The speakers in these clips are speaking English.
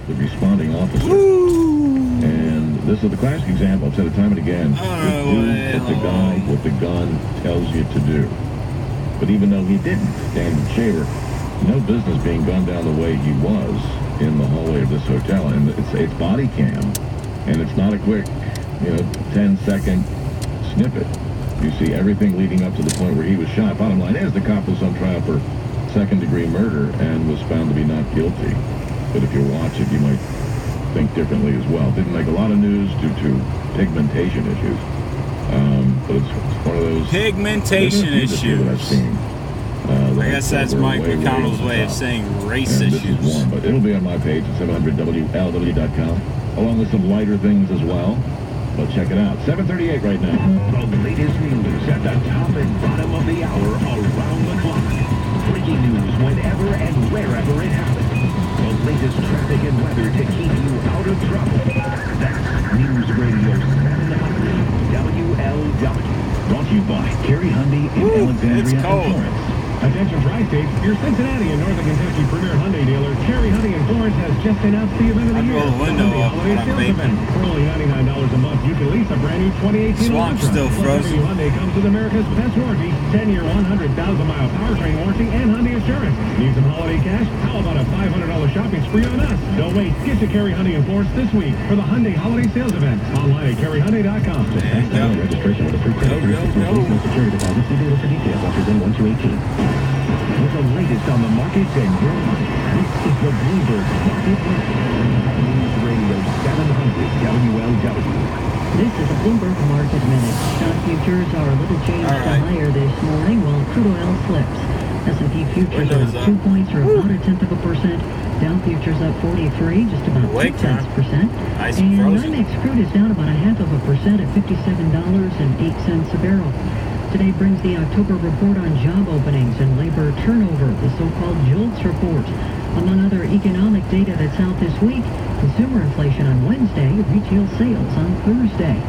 the responding officer. And this is the classic example. I've said it time and again. Do what the gun tells you to do. But even though he didn't, Daniel Shaver, no business being gunned down the way he was in the hallway of this hotel. And it's body cam, and it's not a quick, 10-second snippet. You see everything leading up to the point where he was shot. Bottom line is the cop was on trial for second-degree murder and was found to be not guilty. But if you watch it, you might think differently as well. Didn't make a lot of news due to pigmentation issues. But it's one of those pigmentation issues that I've seen. I guess that's Mike McConnell's way of saying race issues. This is one, but it'll be on my page at 700WLW.com, along with some lighter things as well. But check it out. 7:38 right now. The latest news at the top and bottom of the hour around the clock. Breaking news whenever and wherever it happens. The latest traffic and weather to keep you out of trouble. That's News Radio 700 WLW. Brought to you by Kerry Hyundai in Alexandria and Florence. Attention Tri-State, your Cincinnati and Northern Kentucky premier Hyundai dealer, Kerry Hyundai in Florence, has just announced the event of the year. Roll the window up when I'm vaping. For only $99 a month, you can lease a brand new 2018 Swamp's Elantra. still frozen. Plus, Hyundai comes with America's best warranty, 10-year, 100,000-mile powertrain warranty, and Hyundai Assurance. Need some holiday cash? How about a $500 shopping spree on us? Don't wait. Get to Kerry Hyundai in Florence this week for the Hyundai Holiday Sales Event. Online at KerryHyundai.com. Registration with a free credit. Security deposit. See dealer for details. Offers in 1-2-18. With the latest on the markets and your money, this is the Bloomberg Market Minute. News Radio 700 WLW. This is a Bloomberg Market Minute. Stock futures are a little changed to higher this morning, while crude oil slips. S&P futures are up 2 points, or about 0.1%. Dow futures up 43, just about 0.2%. And NYMEX crude is down about 0.5% at $57.08 a barrel. Today brings the October report on job openings and labor turnover, the so-called JOLTS report. Among other economic data that's out this week, consumer inflation on Wednesday, retail sales on Thursday.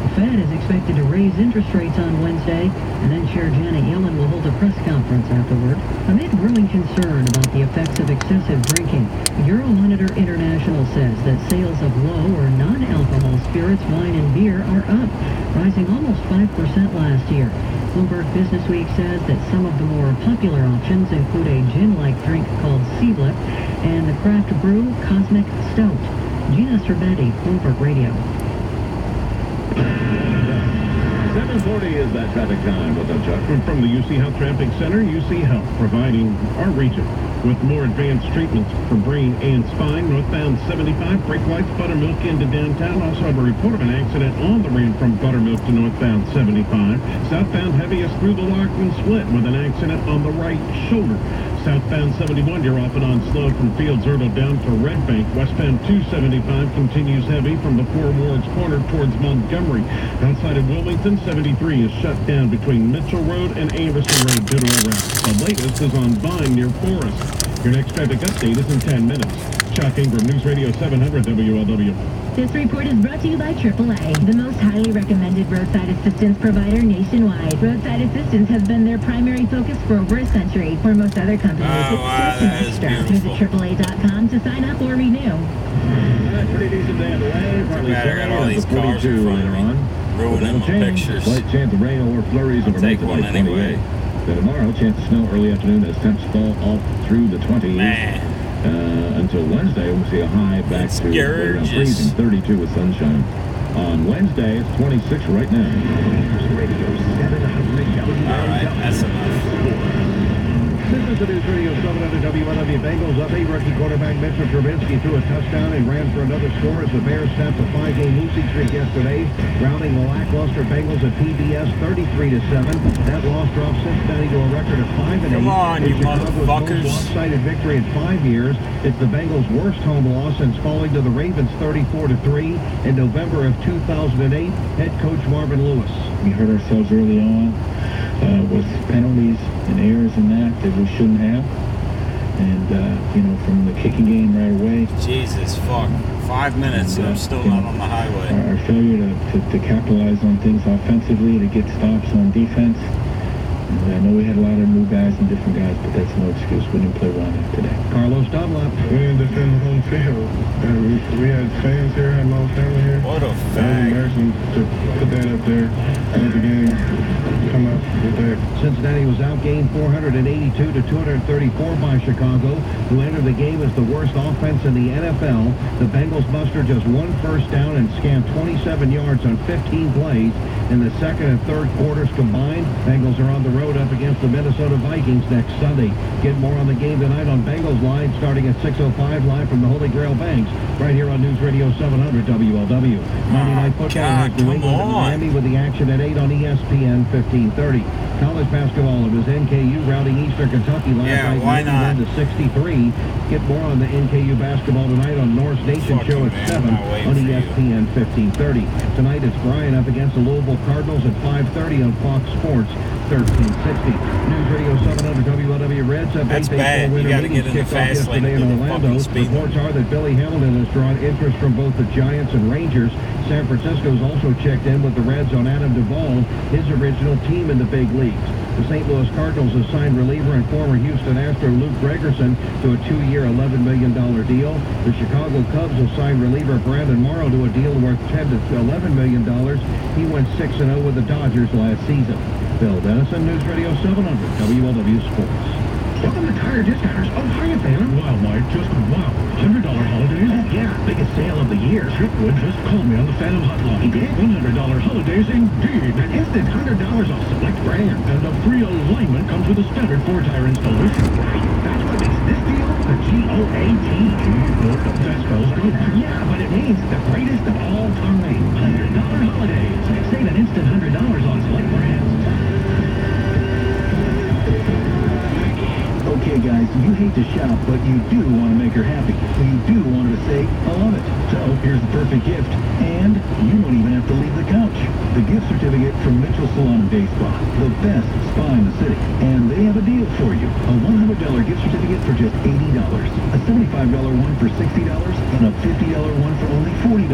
The Fed is expected to raise interest rates on Wednesday, and then Chair Janet Yellen will hold a press conference afterward. Amid growing concern about the effects of excessive drinking, Euromonitor International says that sales of low or non-alcohol spirits, wine, and beer are up, rising almost 5% last year. Bloomberg Businessweek says that some of the more popular options include a gin-like drink called Seablip and the craft brew Cosmic Stout. Gina Cervetti, Bloomberg Radio. 7:40 is that traffic time. What's up, Chuck? From the UC Health Traffic Center, UC Health, providing our region with more advanced treatments for brain and spine. Northbound 75, brake lights, Buttermilk into downtown. Also have a report of an accident on the ramp from Buttermilk to northbound 75. Southbound heaviest through the Lockland Split with an accident on the right shoulder. Southbound 71, you're off and on slow from Fields Erdo down to Red Bank. Westbound 275 continues heavy from the Four Wards corner towards Montgomery. Outside of Wilmington, 73 is shut down between Mitchell Road and Anderson Road due to a wreck. The latest is on Vine near Forest. Your next traffic update is in 10 minutes. Chuck Ingram, News Radio 700 WLW. This report is brought to you by AAA, the most highly recommended roadside assistance provider nationwide. Roadside assistance has been their primary focus for over a century. For most other companies, it's just an extra. Visit AAA.com to sign up or renew. Pretty decent day on the way. Partly I got all these cars in front of me, ruining my pictures. Slight chance of rain or flurries over take one tonight, anyway. 28. Then tomorrow, chance of snow early afternoon as temps fall off through the 20s. Until Wednesday, we'll see a high back to around freezing, 32 with sunshine. On Wednesday, it's 26 right now. All right, that's enough. This is the News Radio 700 WLW. Bengals up 8. Rookie quarterback Mitchell Trubisky threw a touchdown and ran for another score as the Bears snapped a 5-game losing streak yesterday, routing the lackluster Bengals at PBS 33-7. That loss dropped Cincinnati to a record of 5-8. Come on, you motherfuckers! Lopsided victory in 5 years. It's the Bengals' worst home loss since falling to the Ravens 34-3 in November of 2008. Head coach Marvin Lewis. We hurt ourselves early on with penalties and errors in that we shouldn't have. And, from the kicking game right away. Jesus, fuck. 5 minutes and I'm still not on the highway. Our failure to capitalize on things offensively, to get stops on defense. And I know we had a lot of new guys and different guys, but that's no excuse. We didn't play well enough today. Carlos Dunlap. We defend home field. We had fans here, had my whole family here. What a That was fact. embarrassing to put that up there at the game. Come up with that. Cincinnati was outgained 482 to 234 by Chicago, who entered the game as the worst offense in the NFL. The Bengals mustered just one first down and scanned 27 yards on 15 plays in the second and third quarters combined. Bengals are on the road up against the Minnesota Vikings next Sunday. Get more on the game tonight on Bengals Live starting at 6:05 live from the Holy Grail Banks right here on News Radio 700 WLW. Monday Night Football has New England and Miami with the action at 8 on ESPN 1530. College basketball, it was NKU routing Eastern Kentucky last night. Why not? To 63. Get more on the NKU basketball tonight on North Nation Show at 7 on ESPN 1530. Tonight it's Bryan up against the Louisville Cardinals at 5:30 on Fox Sports 1360. News Radio 700 WLW Reds have That's bad. You got to get in the fast lane yesterday in and do the Orlando. fucking speed. Reports are that Billy Hamilton has drawn interest from both the Giants and Rangers. San Francisco's also checked in with the Reds on Adam Duvall, his original team in the big leagues. The St. Louis Cardinals have signed reliever and former Houston Astro Luke Gregerson to a 2-year, $11 million deal. The Chicago Cubs will sign reliever Brandon Morrow to a deal worth $10 to $11 million. He went 6-0 with the Dodgers last season. Bill Dennison, News Radio 700, WLW Sports. Welcome to Tire Discounters. Oh, hiya, Phantom. Wow, Mike, just wow. $100 holidays? Oh, yeah, biggest sale of the year. Tripwood just called me on the Phantom hotline. He did? $100 holidays indeed. An instant $100 off select brand. And a free alignment comes with a standard 4-tire installation. Right, that's what makes this deal the GOAT. That spells good. Yeah, but it means the greatest of all time. $100 holidays. Save an instant $100 on select brands. Okay, guys, you hate to shop, but you do want to make her happy. You do want her to say, I love it. So here's the perfect gift. And you don't even have to leave the couch. The gift certificate from Mitchell Salon and Day Spa, the best spa in the city. And they have a deal for you. A $100 gift certificate for just $80. A $75 one for $60. And a $50 one for only $40.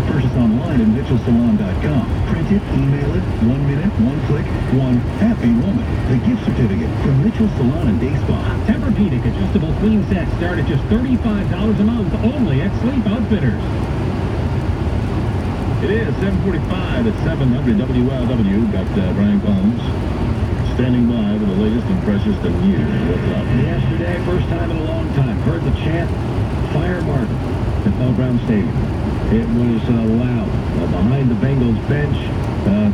Purchase online at mitchellsalon.com. Print it, email it, 1 minute, 1 click, one happy woman. The gift certificate from Mitchell Salon and Day Spa. Tempur-Pedic adjustable queen sets start at just $35 a month only at Sleep Outfitters. It is 7:45 at 700 WLW. Got Brian Combs standing by with the latest and freshest and news. What's up? Yesterday, first time in a long time, heard the chant, Fire Martin at Bell Brown Stadium. It was loud behind the Bengals bench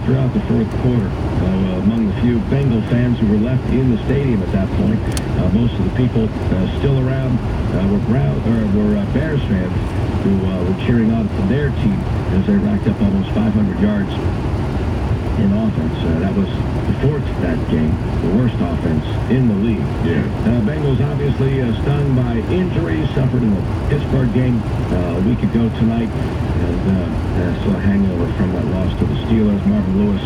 throughout the fourth quarter. Among the few Bengal fans who were left in the stadium at that point, most of the people still around were Bears fans who were cheering on for their team as they racked up almost 500 yards in offense. That was before that game, the worst offense in the league. Yeah. Bengals obviously stung by injuries, suffered in the Pittsburgh game a week ago tonight, and saw a hangover from that loss to the Steelers. Marvin Lewis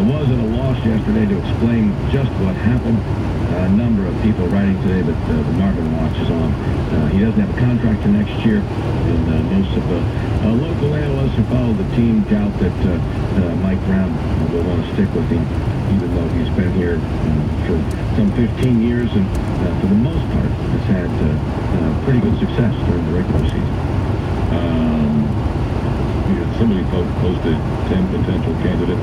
was at a loss yesterday to explain just what happened. A number of people writing today that the Marvin watch is on. He doesn't have a contract for next year, and most of the local analysts who follow the team doubt that Mike Brown will want to stick with him, even though he's been here for some 15 years and for the most part has had pretty good success during the regular season. Somebody posted 10 potential candidates.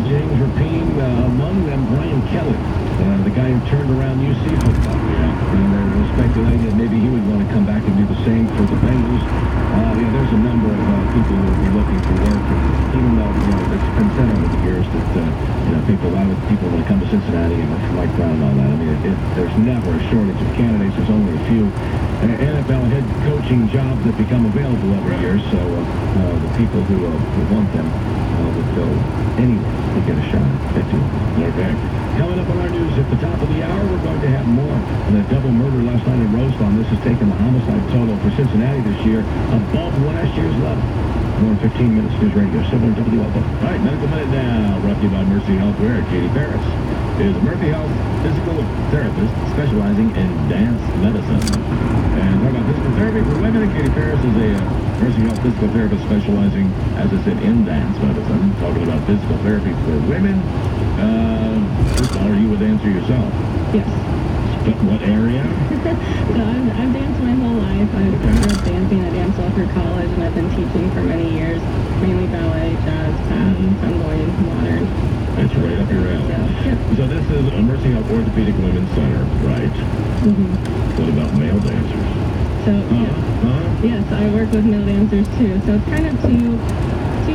James Rapine, among them Brian Kelly, the guy who turned around UC football. And there was speculating that maybe he would want to come back and do the same for the Bengals. There's a number of people who will be looking for work, even though it's been said over the years that why would people want to come to Cincinnati and for Mike Brown and all that? I mean, there's never a shortage of candidates. There's only a few NFL head coaching jobs that become available every year, so the people who want them would go anywhere to get a shot at doing it. Okay. Coming up on our news at the top of the hour, we're going to have more on the double murder last night in Roselawn. This has taken the homicide total for Cincinnati this year above last year's level. More in 15 minutes, News Radio 7 WLW. All right, Medical Minute now, brought to you by Mercy Healthcare. Katie Paris is a Mercy Health physical therapist specializing in dance medicine. And talk about physical therapy for women. Katie Paris is a Mercy Health physical therapist specializing, as I said, in dance medicine. Talking about physical therapy for women. First of all, you would answer yourself. Yes. What area? So I've danced my whole life. I grew up dancing. I danced all through college, and I've been teaching for many years, mainly ballet, jazz, tap, tomboy, modern. It's right up your alley. So this is a Mercy Health Orthopedic Women's Center, right? What about male dancers? So, yes, I work with male dancers too. So it's kind of two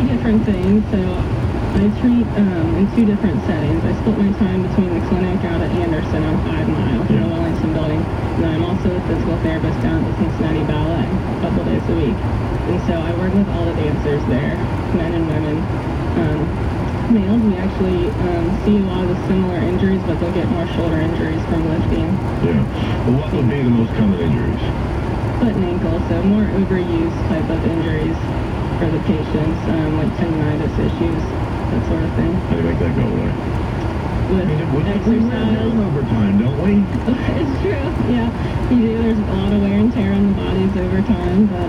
different things. So I treat in two different settings. I split my time between the clinic out at Anderson on 5 Mile in the Wellington building. And then I'm also a physical therapist down at the Cincinnati Ballet a couple days a week. And so I work with all the dancers there, men and women. Males, we actually see a lot of the similar injuries, but they'll get more shoulder injuries from lifting. Yeah. Well, what would be the most common injuries? Foot and ankle, so more overuse type of injuries for the patients, like tendonitis issues, that sort of thing. How do you make that go away? With we wear down over time, don't we? It's true, yeah. You do. There's a lot of wear and tear on the bodies over time, but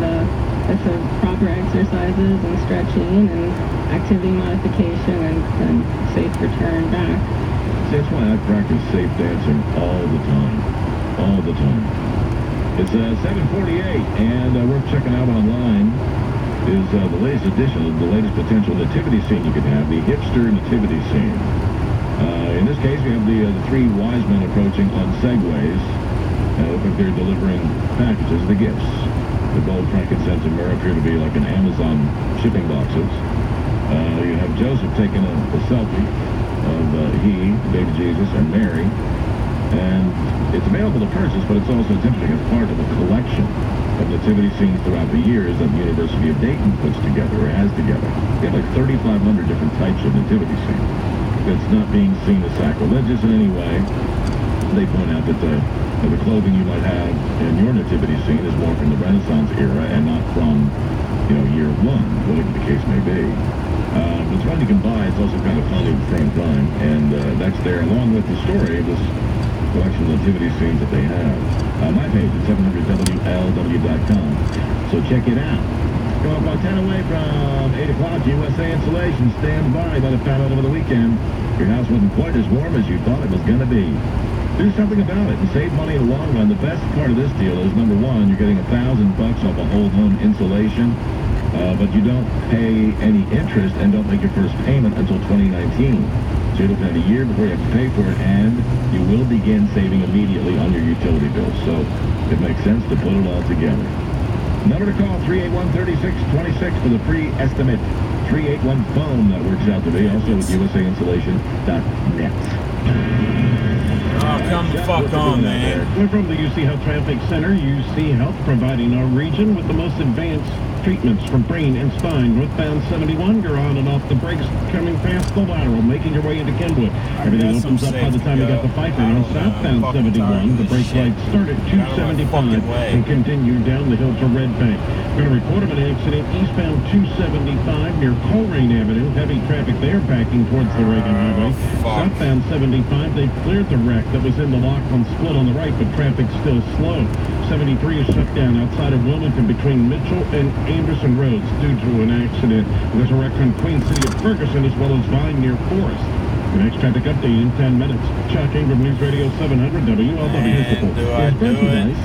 if the proper exercises and stretching and activity modification and safe return back. See, that's why I practice safe dancing all the time. All the time. It's 7:48, and worth checking out online is the latest edition of the latest potential nativity scene you could have, the hipster nativity scene. In this case, we have the three wise men approaching on segways. Look like they're delivering packages, the gifts. The gold, frankincense, and myrrh appear to be like an Amazon shipping boxes. You have Joseph taking a selfie of he, baby Jesus, and Mary. And it's available to purchase, but it's also interesting as part of a collection of nativity scenes throughout the years that the University of Dayton puts together, or has together. They have like 3,500 different types of nativity scenes. It's not being seen as sacrilegious in any way. They point out that the clothing you might have in your nativity scene is more from the Renaissance era and not from, year one, whatever the case may be. It's one you can buy. It's also kind of funny at the same time, and that's there along with the story of this collection of nativity scenes that they have. My page is 700WLW.com, so check it out. Come up about 10 away from 8 o'clock. USA Insulation stands by. Let it found out over the weekend. Your house wasn't quite as warm as you thought it was going to be. Do something about it and save money in the long run. The best part of this deal is, number one, you're getting $1,000 off a whole home insulation, but you don't pay any interest and don't make your first payment until 2019. So you're looking at a year before you have to pay for it, and you will begin saving immediately on your utility bills. So it makes sense to put it all together. Number to call, 381-3626 for the free estimate. 381-PHONE, that works out to be. Also with USAinsulation.net. Oh, come the fuck on, man. We're from the UC Health Traffic Center. UC Health providing our region with the most advanced treatments for brain and spine. Northbound 71, you're on and off the brakes coming past the lateral, making your way into Kenwood. Everything opens up by the time you got the Pfeiffer. On southbound 71, the brake lights start at 275 and continue down the hill to Red Bank. We're going to report of an accident eastbound 275 near Coleraine Avenue. Heavy traffic there backing towards the Reagan Highway. Southbound 75, they've cleared the wreck that was in the Laughlin split on the right, but traffic's still slow. 73 is shut down outside of Wilmington between Mitchell and Anderson Roads due to an accident. There's a wreck from Queen City of Ferguson as well as Vine near Forest. The next traffic update in 10 minutes. Chuck Ingram, News Radio 700 WLW. Do I do it?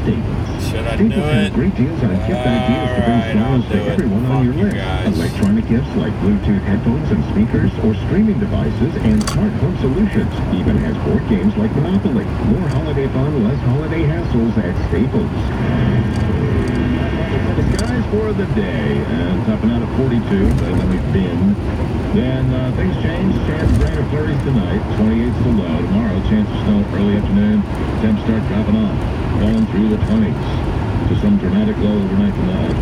Should I do it? Great deals on gift ideas to bring smiles to everyone on your list. Electronic gifts like Bluetooth headphones and speakers, or streaming devices and smart home solutions. Even has board games like Monopoly. More holiday fun, less holiday hassles at Staples. The skies for the day, and topping out at 42, better than we've been. Then things change. Chance of rain or flurries tonight. 28's the low. Tomorrow, chance of snow early afternoon. Temps start dropping off, falling through the 20s. To some dramatic low overnight tonight.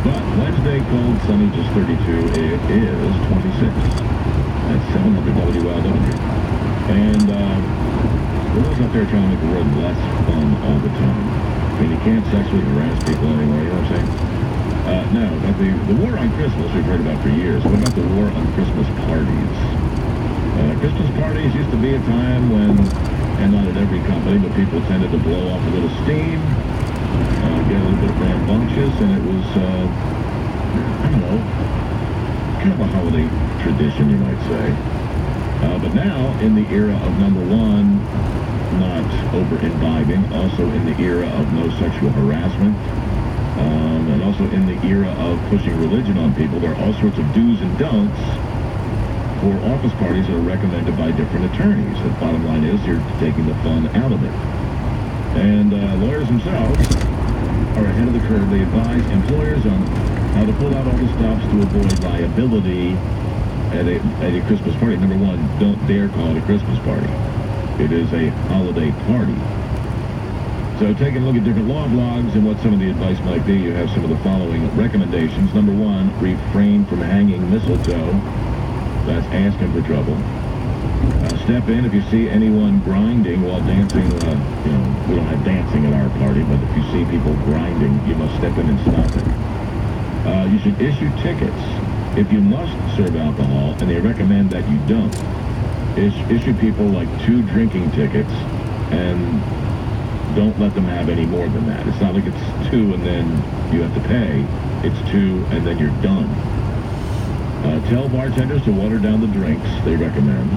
But Wednesday, cold, sunny, just 32. It is 26. That's 700 WLW. And for those out there trying to make the world less fun all the time, I mean, you can't sexually harass people anymore, you know what I'm saying? No, but the war on Christmas we've heard about for years. What about the war on Christmas parties? Christmas parties used to be a time when, and not at every company, but people tended to blow off a little steam, get a little bit rambunctious, and it was, I don't know, kind of a holiday tradition, you might say. But now, in the era of number one, not over-imbibing, also in the era of no sexual harassment, And also in the era of pushing religion on people, there are all sorts of do's and don'ts for office parties that are recommended by different attorneys. The bottom line is you're taking the fun out of it. And lawyers themselves are ahead of the curve. They advise employers on how to pull out all the stops to avoid liability at a Christmas party. Number one, don't dare call it a Christmas party. It is a holiday party. So taking a look at different law blogs and what some of the advice might be, you have some of the following recommendations. Number one, refrain from hanging mistletoe. That's asking for trouble. Step in if you see anyone grinding while dancing. We don't have dancing at our party, but if you see people grinding, you must step in and stop it. You should issue tickets if you must serve alcohol, and they recommend that you don't. Issue people like 2 drinking tickets, and don't let them have any more than that. It's not like it's 2 and then you have to pay. It's 2 and then you're done. Tell bartenders to water down the drinks, they recommend.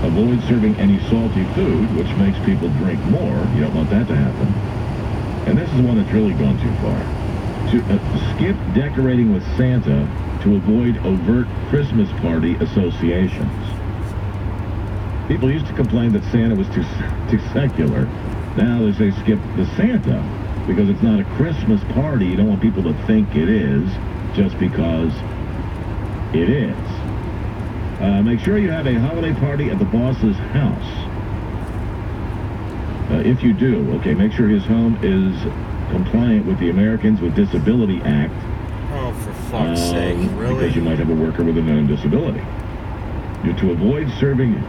Avoid serving any salty food, which makes people drink more. You don't want that to happen. And this is one that's really gone too far. Skip decorating with Santa to avoid overt Christmas party associations. People used to complain that Santa was too secular. Now they say skip the Santa because it's not a Christmas party. You don't want people to think it is just because it is. Make sure you have a holiday party at the boss's house. If you do, okay, make sure his home is compliant with the Americans with Disability Act. Oh, for fuck's sake, really? Because you might have a worker with a known disability. You're to avoid serving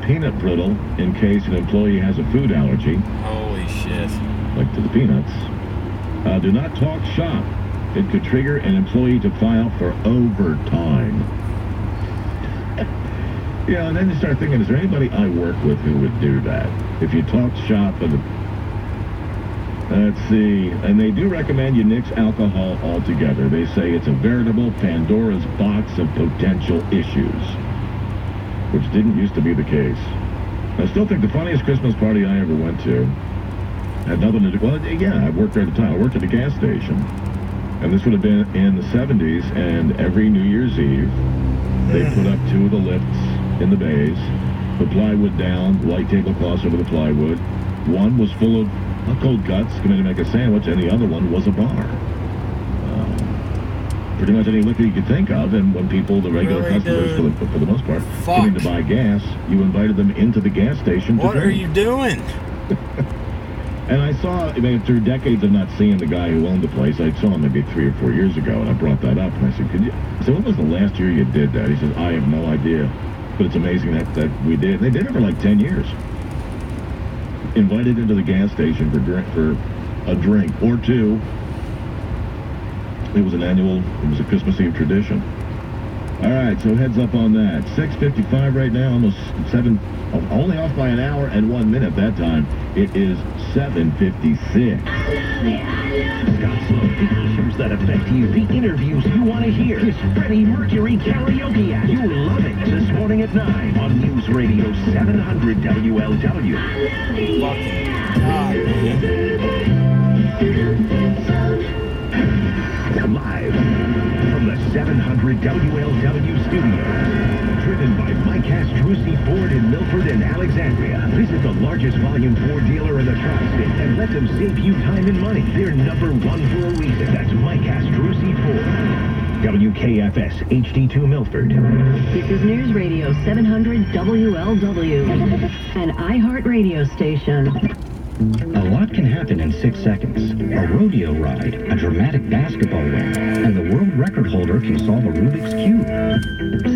peanut brittle in case an employee has a food allergy. Holy shit. Like to the peanuts. Do not talk shop. It could trigger an employee to file for overtime. Yeah, and then you start thinking, is there anybody I work with who would do that? If you talk shop, let's see, and they do recommend you nix alcohol altogether. They say it's a veritable Pandora's box of potential issues, which didn't used to be the case. I still think the funniest Christmas party I ever went to had nothing to do, well, yeah, I worked there at the time. I worked at a gas station, and this would have been in the 70s, and every New Year's Eve, they put up 2 of the lifts in the bays, put plywood down, light tablecloths over the plywood. One was full of cold cuts, come in to make a sandwich, and the other one was a bar. Pretty much any liquor you could think of, and when people, the regular customers, for the most part, came in to buy gas, you invited them into the gas station to drink. What are you doing? And I saw, through decades of not seeing the guy who owned the place, I saw him maybe 3 or 4 years ago, and I brought that up, and I said, when was the last year you did that? He said, I have no idea, but it's amazing that we did. They did it for like 10 years. Invited into the gas station for a drink or 2. It was a Christmas Eve tradition. All right, so heads up on that. 6:55 right now, almost 7, only off by an hour and 1 minute that time. It is 7:56. Scott Sloan, the issues that affect you, the interviews you want to hear. It's Freddie Mercury Karaoke Act. You'll love it this morning at 9 on News Radio 700 WLW. Fucking God, man. Live from the 700 WLW studios. Driven by Mike Castrucci Ford in Milford and Alexandria. Visit the largest volume Ford dealer in the tri-state and let them save you time and money. They're #1 for a reason. That's Mike Castrucci Ford. WKFS HD2 Milford. This is News Radio 700 WLW, an iHeart radio station. A lot can happen in 6 seconds. A rodeo ride, a dramatic basketball win, and the world record holder can solve a Rubik's Cube.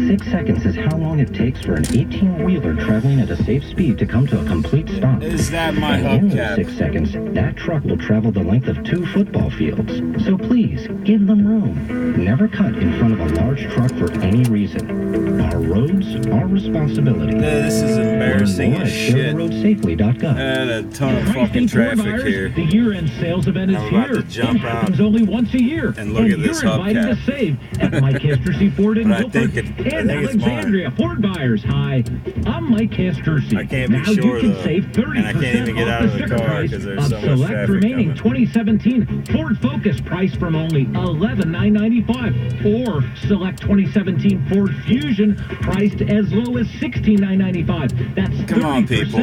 6 seconds is how long it takes for an 18-wheeler traveling at a safe speed to come to a complete stop. Is that my And in hubcap? 6 seconds, that truck will travel the length of 2 football fields. So please, give them room. Never cut in front of a large truck for any reason. Our roads, our responsibility. This is embarrassing Learn more as at shit. ShareTheRoadSafely.gov. I had a ton of fucking traffic here. The year-end sales event is I'm about here. to jump It happens out only once a year. and look at this you're invited hubcap. to save at Mike Hestercy Ford in But I Guilford think and it's Alexandria Ford buyers. Hi, I'm Mike Hestercy. I can't be now sure, you can though. save 30% And I can't even get off out of the sticker car price 'cause there's of so much select traffic remaining coming. 2017 Ford Focus priced from only $11,995, or select 2017 Ford Fusion priced as low as $16,995. That's 30% Come on, people.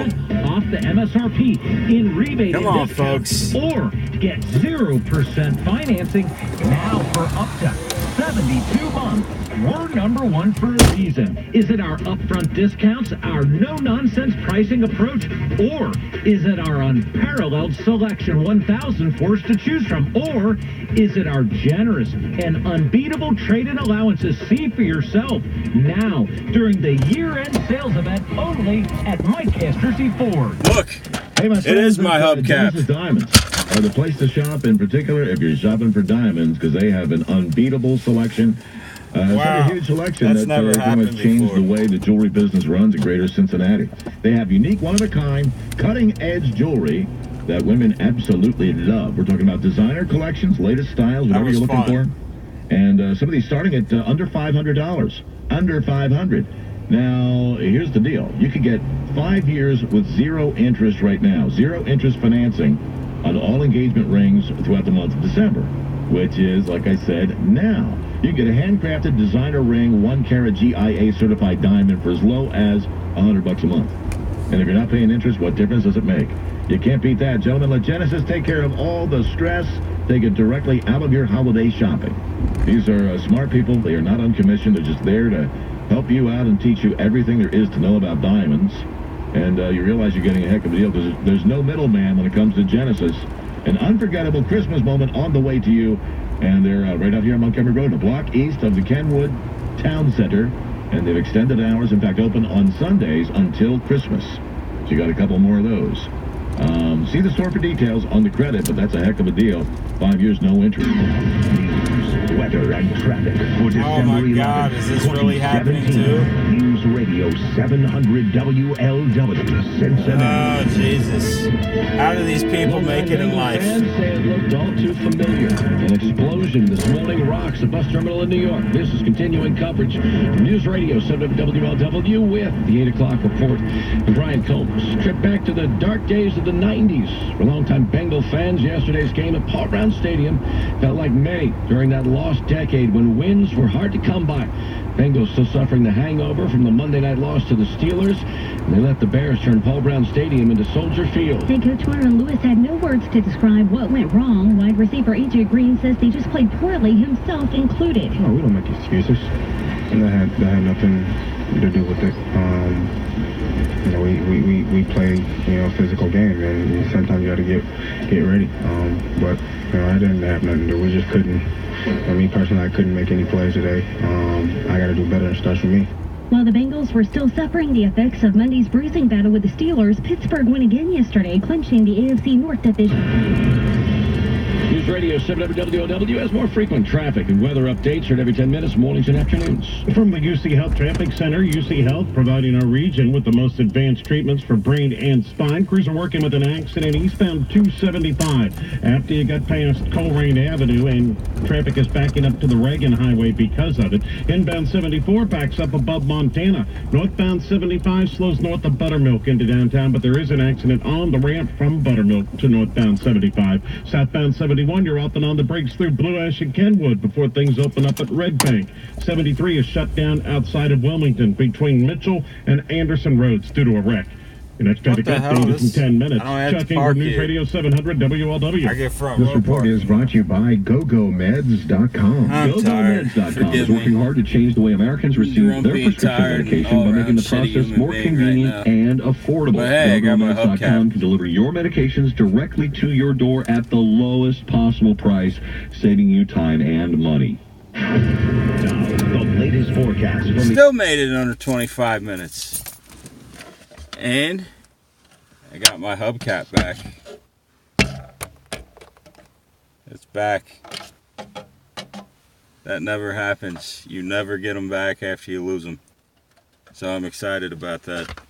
off the MSRP in rebate. Come on, folks. Or get 0% financing now for up to 72 months. We're number one for a reason. Is it our upfront discounts, our no-nonsense pricing approach, or is it our unparalleled selection, 1,000 Fords to choose from, or is it our generous and unbeatable trade-in allowances? See for yourself now during the year-end sales event only at Mike Hestercy Ford. Look, Hey, my it is friends, my hubcap. Genesis Diamonds are the place to shop, in particular if you're shopping for diamonds, because they have an unbeatable selection. It's Wow. a huge selection That's never pretty happened much changed before. the way the jewelry business runs in Greater Cincinnati. They have unique, one-of-a-kind, cutting-edge jewelry that women absolutely love. We're talking about designer collections, latest styles, whatever you're looking for. And some of these starting at under $500. Under $500. Now, here's the deal. You could get 5 years with 0 interest right now. 0 interest financing on all engagement rings throughout the month of December, which is, like I said, now. You can get a handcrafted designer ring, 1-carat GIA certified diamond for as low as $100 a month. And if you're not paying interest, what difference does it make? You can't beat that. Gentlemen, let Genesis take care of all the stress. Take it directly out of your holiday shopping. These are smart people. They are not uncommissioned. They're just there to help you out and teach you everything there is to know about diamonds. And you realize you're getting a heck of a deal because there's no middleman when it comes to Genesis. An unforgettable Christmas moment on the way to you. And they're right out here on Montgomery Road, a block east of the Kenwood Town Center. And they've extended hours, in fact, open on Sundays until Christmas. So you got a couple more of those. See the store for details on the credit, but that's a heck of a deal. 5 years, no interest. News, weather, and traffic for December 11th, Oh my God, is this really happening too? News Radio 700 WLW, Cincinnati. Oh, Jesus. How do these people make it in life? Fans say it looked all too familiar. An explosion this morning rocks a bus terminal in New York. This is continuing coverage from News Radio 700 WLW with the 8 o'clock report. And Brian Combs. Trip back to the dark days of the 90s. For longtime Bengal fans, yesterday's game at Paul Brown Stadium felt like May during that lost decade when wins were hard to come by. Bengals still suffering the hangover from the Monday night loss to the Steelers, and they let the Bears turn Paul Brown Stadium into Soldier Field. Head coach Warner Lewis had no words to describe what went wrong. Wide receiver A.J. Green says they just played poorly, himself included. No, we don't make excuses. And that had nothing to do with it. You know, we play, you know, a physical game, and sometimes you got to get ready. But you know, I didn't have nothing to do. We just couldn't. For me personally, I couldn't make any plays today. I got to do better, and it starts with me. While the Bengals were still suffering the effects of Monday's bruising battle with the Steelers, Pittsburgh won again yesterday, clinching the AFC North division. News Radio 700 WLW has more frequent traffic and weather updates heard every 10 minutes, mornings and afternoons. From the UC Health Traffic Center, UC Health providing our region with the most advanced treatments for brain and spine. Crews are working with an accident eastbound 275 after you got past Coleraine Avenue, and traffic is backing up to the Reagan Highway because of it. Inbound 74 backs up above Montana. Northbound 75 slows north of Buttermilk into downtown, but there is an accident on the ramp from Buttermilk to northbound 75. Southbound 71, you're off and on the brakes through Blue Ash and Kenwood before things open up at Red Bank. 73 is shut down outside of Wilmington between Mitchell and Anderson Roads due to a wreck. Your next traffic update is in 10 minutes. Chuck Ingram, News Radio 700 WLW. I get front This row report parking. is brought to you by GoGoMeds.com. I'm tired. GoGoMeds.com Forgive is working me. hard to change the way Americans receive their Grumpy, prescription tired, medication by making the all-around shitty process human more being convenient right now. and affordable. But hey, I got my GoGoMeds.com hubcap. can deliver your medications directly to your door at the lowest possible price, saving you time and money. Now, the latest forecast from Still made it in under 25 minutes. And I got my hubcap back. It's back. That never happens. You never get them back after you lose them. So I'm excited about that.